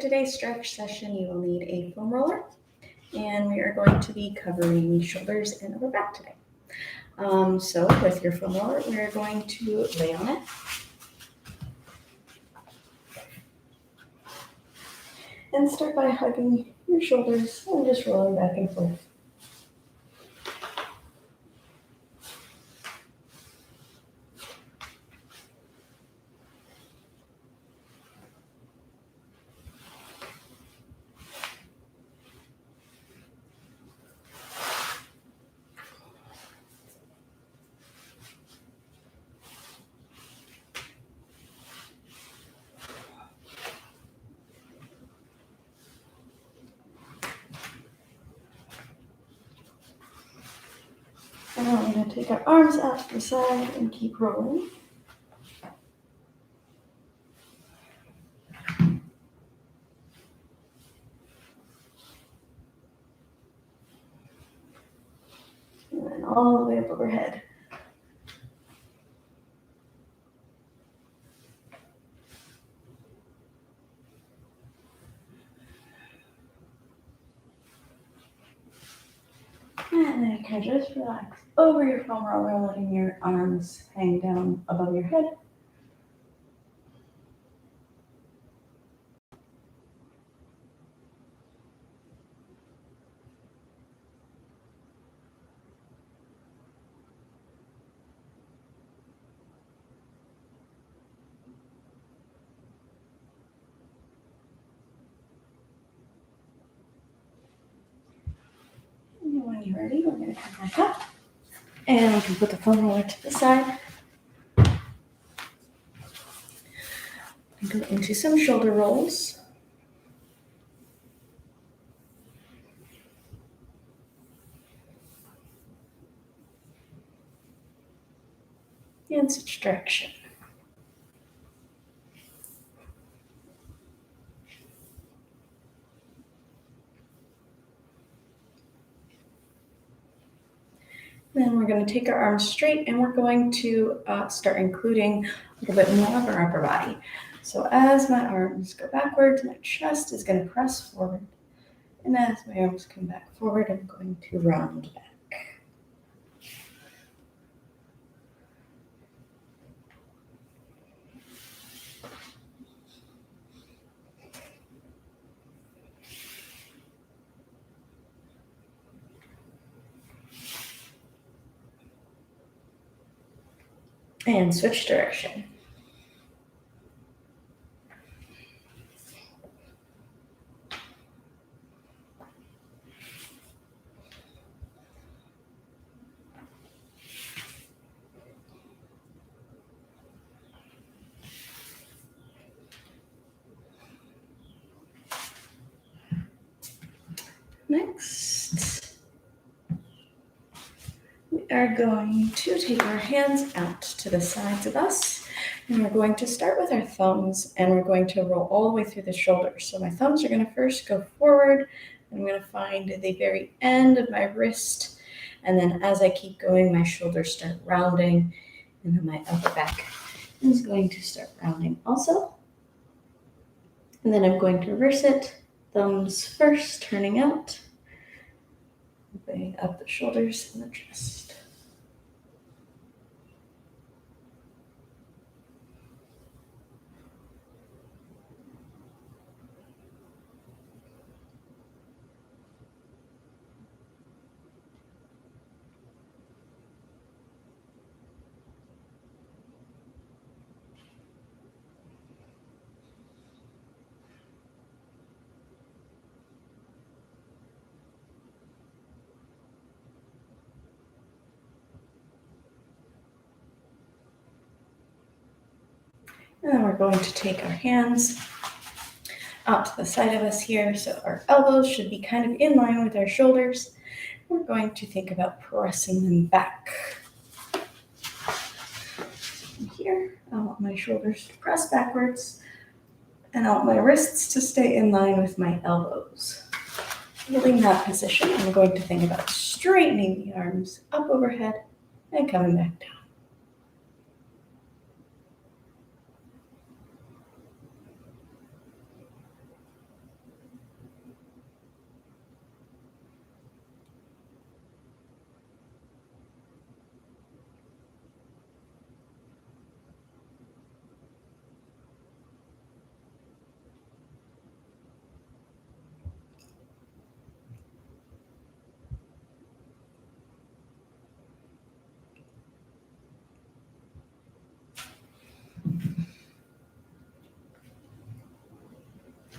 today's stretch session, you will need a foam roller, and we are going to be covering shoulders and upper back today. So with your foam roller, we are going to lay on it. And start by hugging your shoulders and just rolling back and forth. And then we're going to take our arms out to the side and keep rolling. And then all the way up overhead. And then you can just relax over your foam roller, letting your arms hang down above your head. And when you're ready, we're going to come back up. And we can put the foam roller to the side. And go into some shoulder rolls. And switch direction. Then we're going to take our arms straight and we're going to start including a little bit more of our upper body. So as my arms go backwards, my chest is going to press forward. And as my arms come back forward, I'm going to round back. And switch direction. Next, we are going to take our hands out to the sides of us, and we're going to start with our thumbs, and we're going to roll all the way through the shoulders. So my thumbs are going to first go forward, and I'm going to find the very end of my wrist, and then as I keep going, my shoulders start rounding, and then my upper back is going to start rounding also. And then I'm going to reverse it. Thumbs first, turning out, opening up the shoulders and the chest. And then we're going to take our hands out to the side of us here. So our elbows should be kind of in line with our shoulders. We're going to think about pressing them back. From here, I want my shoulders to press backwards, and I want my wrists to stay in line with my elbows. Holding that position, I'm going to think about straightening the arms up overhead and coming back down.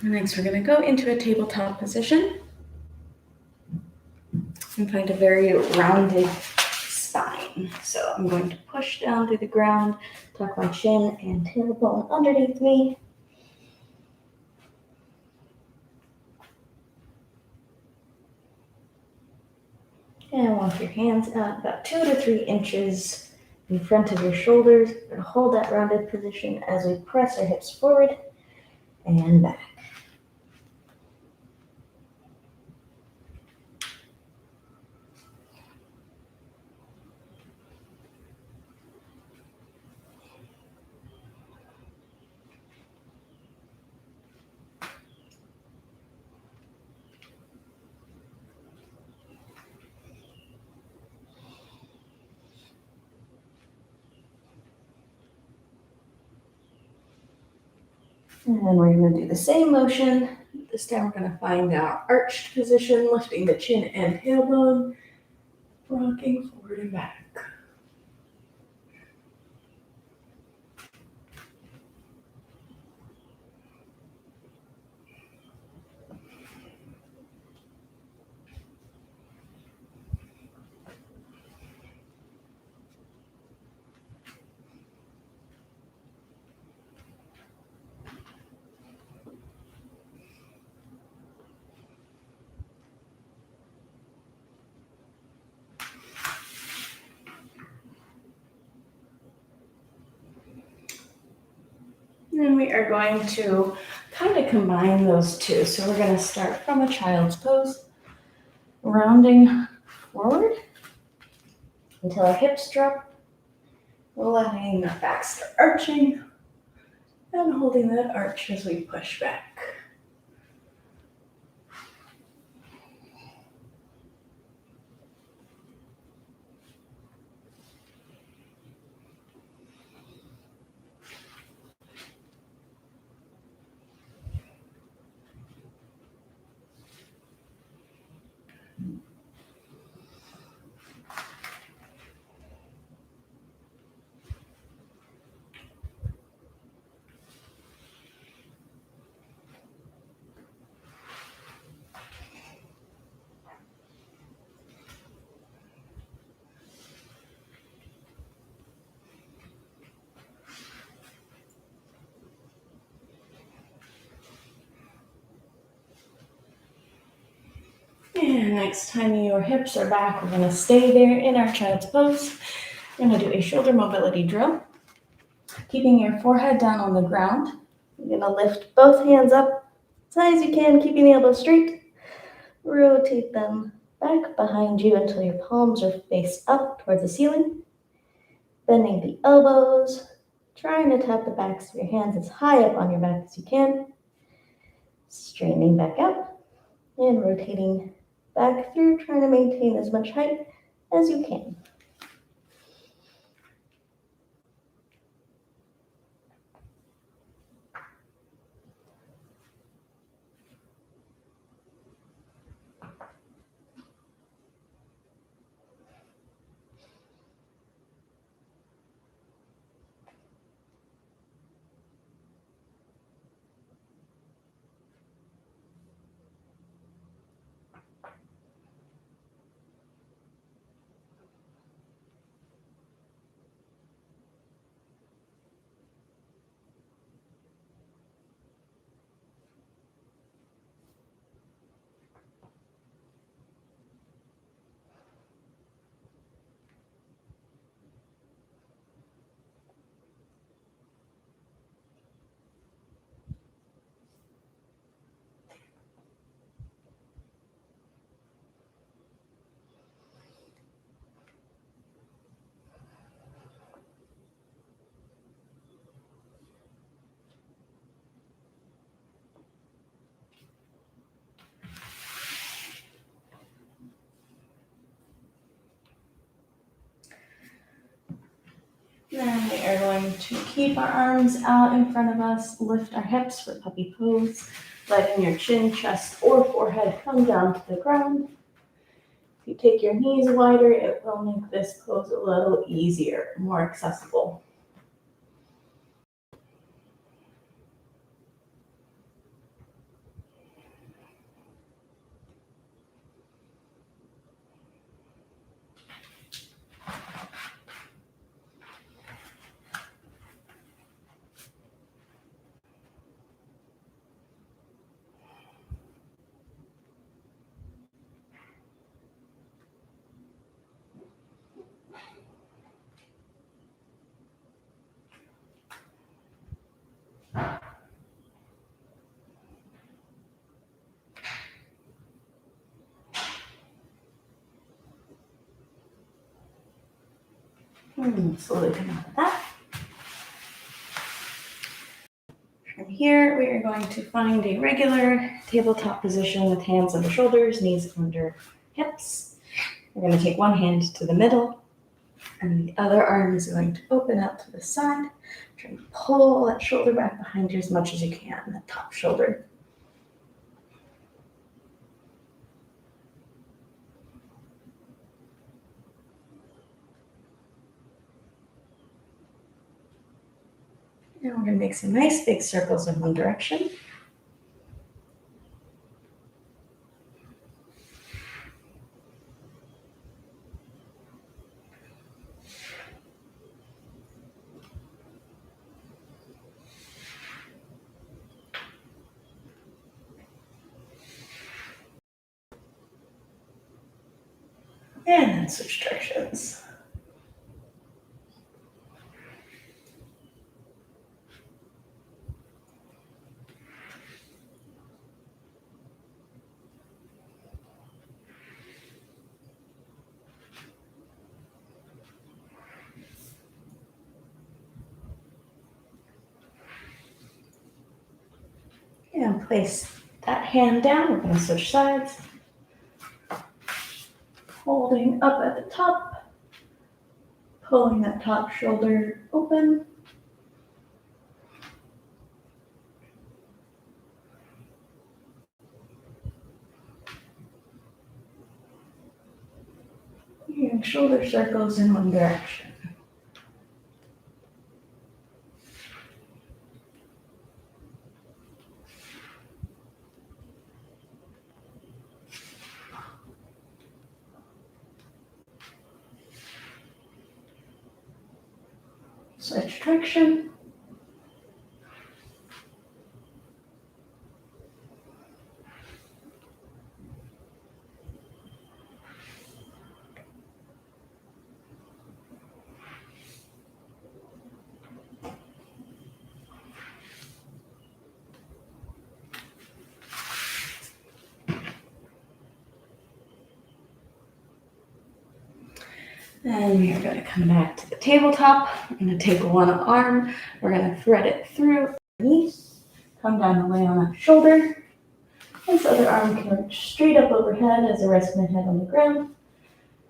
Next, we're going to go into a tabletop position and find a very rounded spine. So I'm going to push down to the ground, tuck my chin and tailbone underneath me. And walk your hands out about 2 to 3 inches in front of your shoulders. We're going to hold that rounded position as we press our hips forward and back. And we're going to do the same motion. This time we're going to find our arched position, lifting the chin and tailbone, rocking forward and back. And we are going to kind of combine those two. So we're going to start from a child's pose, rounding forward until our hips drop, letting our back start arching, and holding that arch as we push back. And next time your hips are back, we're going to stay there in our child's pose. We're going to do a shoulder mobility drill. Keeping your forehead down on the ground. You're going to lift both hands up as high as you can, keeping the elbows straight. Rotate them back behind you until your palms are face up towards the ceiling. Bending the elbows, trying to tap the backs of your hands as high up on your back as you can. Straightening back out and rotating back through, trying to maintain as much height as you can. Then we are going to keep our arms out in front of us, lift our hips for puppy pose, letting your chin, chest, or forehead come down to the ground. If you take your knees wider, it will make this pose a little easier, more accessible. Slowly come out of that. From here, we are going to find a regular tabletop position with hands on the shoulders, knees under hips. We're going to take one hand to the middle, and the other arm is going to open out to the side. Try and pull that shoulder back behind you as much as you can, that top shoulder. And we're going to make some nice big circles in one direction. And then switch directions. And place that hand down. We're going to switch sides. Holding up at the top, pulling that top shoulder open. And shoulder circles in one direction. Switch direction. And we are going to come back to the tabletop. I'm going to take one arm. We're going to thread it through underneath. Come down and lay on that shoulder. This other arm can reach straight up overhead as I rest my head on the ground.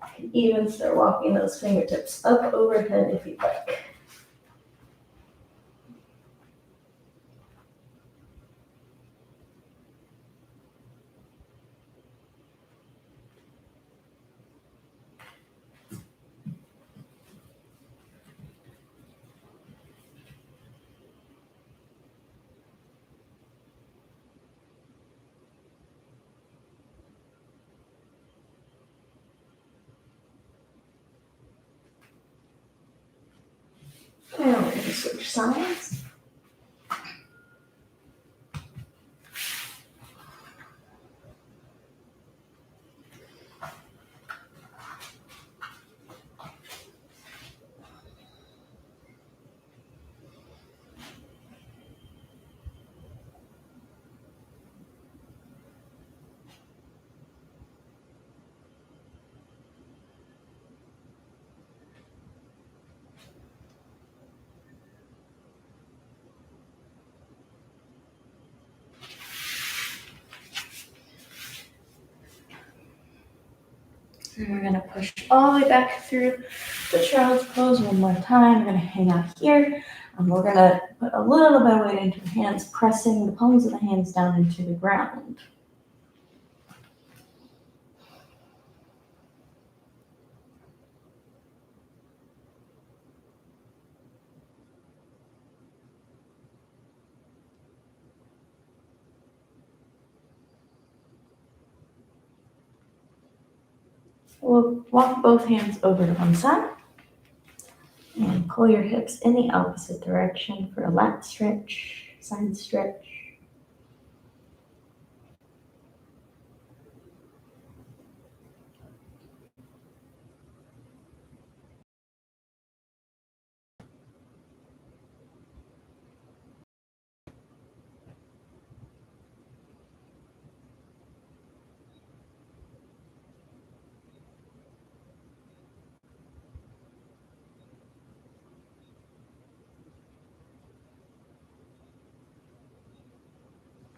I can even start walking those fingertips up overhead if you'd like. And we're going to switch sides. And we're going to push all the way back through the child's pose one more time. We're going to hang out here. And we're going to put a little bit of weight into the hands, pressing the palms of the hands down into the ground. We'll walk both hands over to one side and pull your hips in the opposite direction for a lat stretch, side stretch.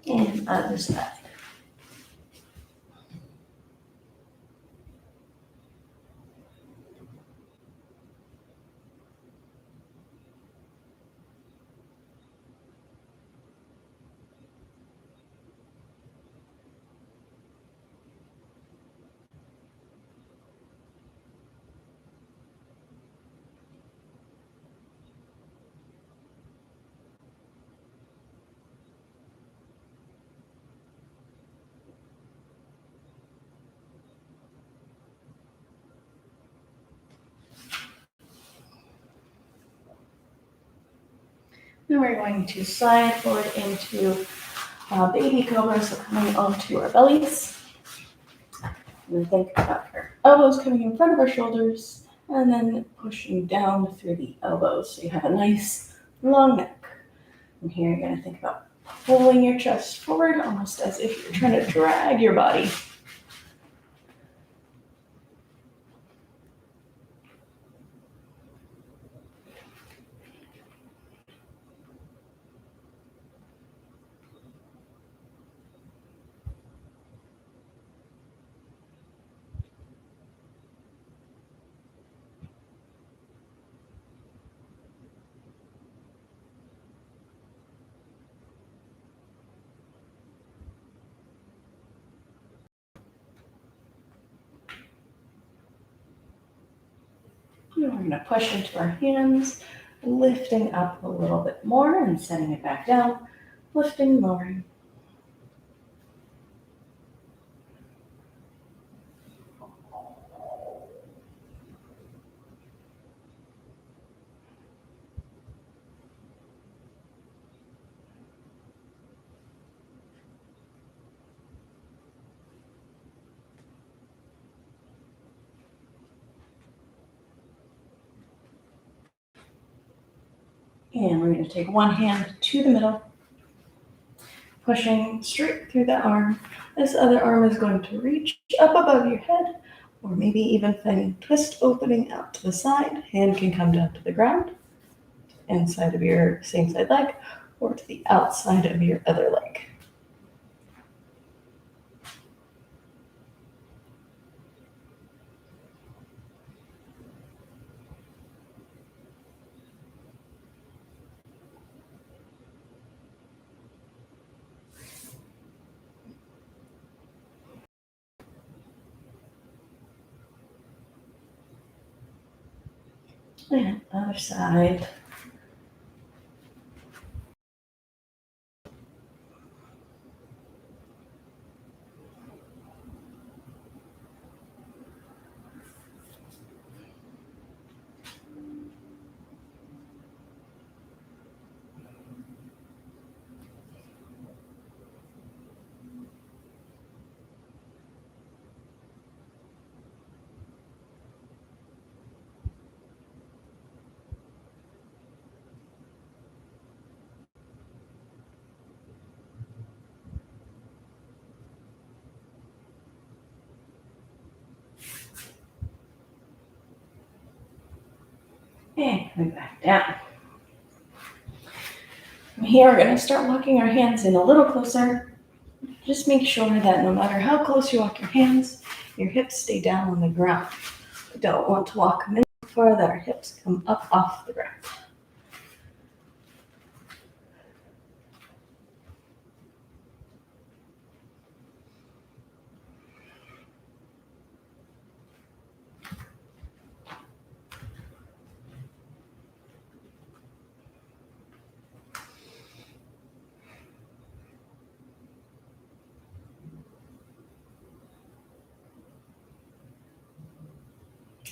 And other side. Now we're going to slide forward into baby cobra, so coming onto our bellies. And think about our elbows coming in front of our shoulders, and then pushing down through the elbows so you have a nice long neck. From here, you're going to think about pulling your chest forward, almost as if you're trying to drag your body. And we're going to push into our hands, lifting up a little bit more and setting it back down, lifting, lowering. And we're going to take one hand to the middle, pushing straight through the arm. This other arm is going to reach up above your head, or maybe even finding twist opening out to the side. Hand can come down to the ground, inside of your same side leg, or to the outside of your other leg. And other side. And coming back down. From here, we're going to start walking our hands in a little closer. Just make sure that no matter how close you walk your hands, your hips stay down on the ground. We don't want to walk them in so far that our hips come up off the ground.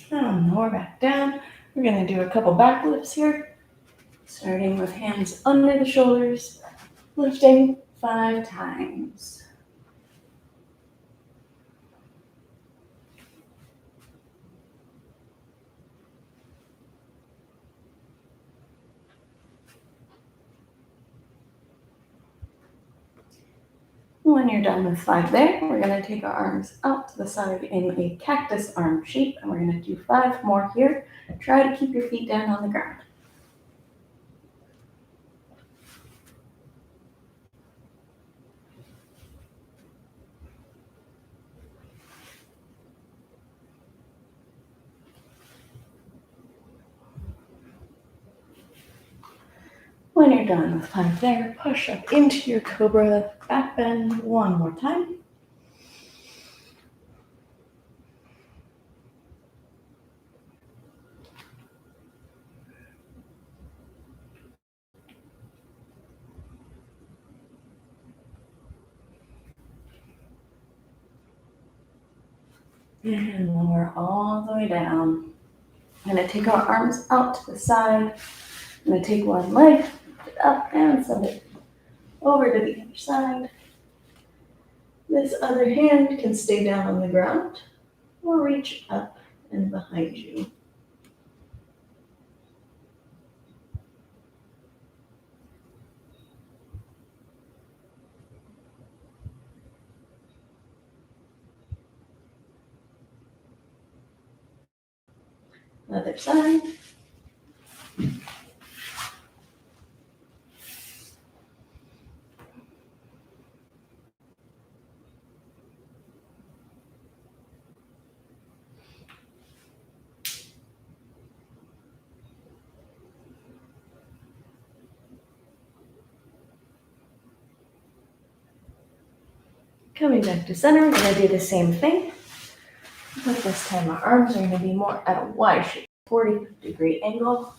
And now we're back down. We're going to do a couple back lifts here, starting with hands under the shoulders, lifting 5 times. When you're done with 5 there, we're going to take our arms out to the side in a cactus arm shape, and we're going to do 5 more here. Try to keep your feet down on the ground. When you're done with plank there, push up into your cobra back bend one more time. And lower all the way down. I'm going to take our arms out to the side. I'm going to take one leg, lift it up, and send it over to the other side. This other hand can stay down on the ground or reach up and behind you. Other side. Coming back to center, we're going to do the same thing. But this time our arms are going to be more at a Y shape, 40-degree angle.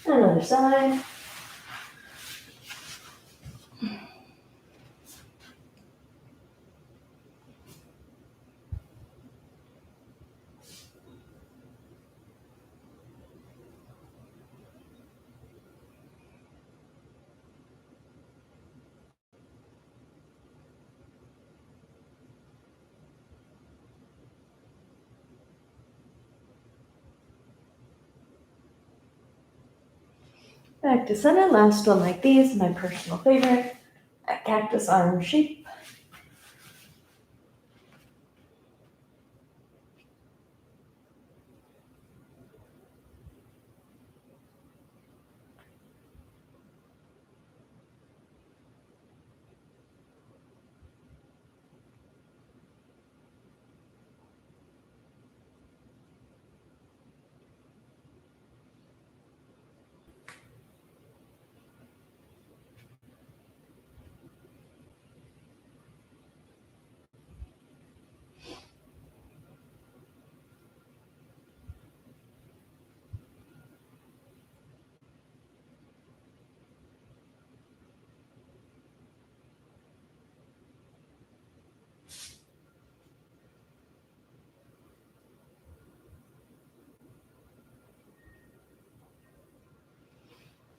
Another side. Back to center, last one like these, my personal favorite, a cactus arm shape.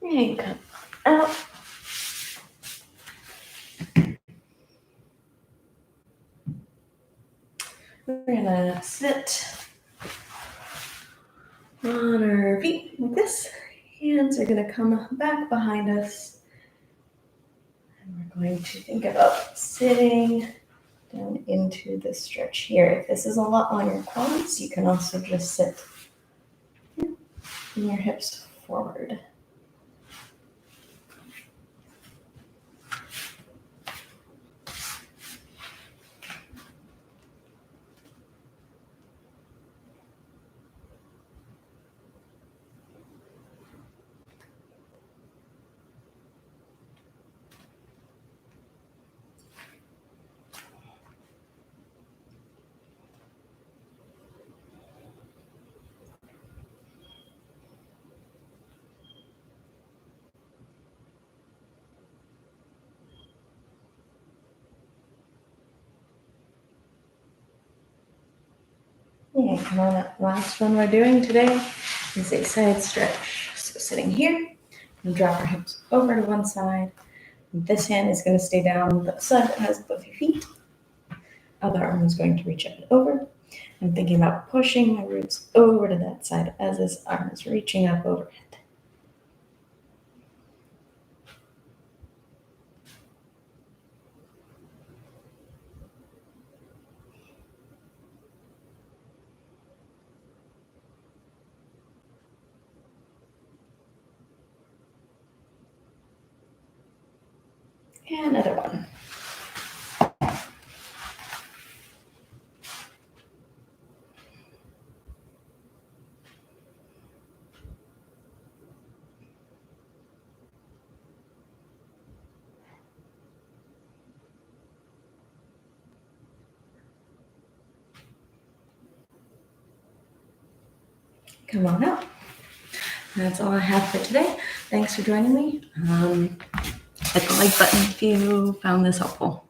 And come out. We're gonna sit on our feet like this. Hands are gonna come back behind us. And we're going to think about sitting down into this stretch here. If this is a lot on your quads, you can also just sit and your hips forward. And come on up. Last one we're doing today is a side stretch. So sitting here, and drop our hips over to one side. This hand is going to stay down the side that has both your feet. Other arm is going to reach up and over. I'm thinking about pushing my roots over to that side as this arm is reaching up overhead. And another one. Come on up. That's all I have for today. Thanks for joining me. Hit the like button if you found this helpful.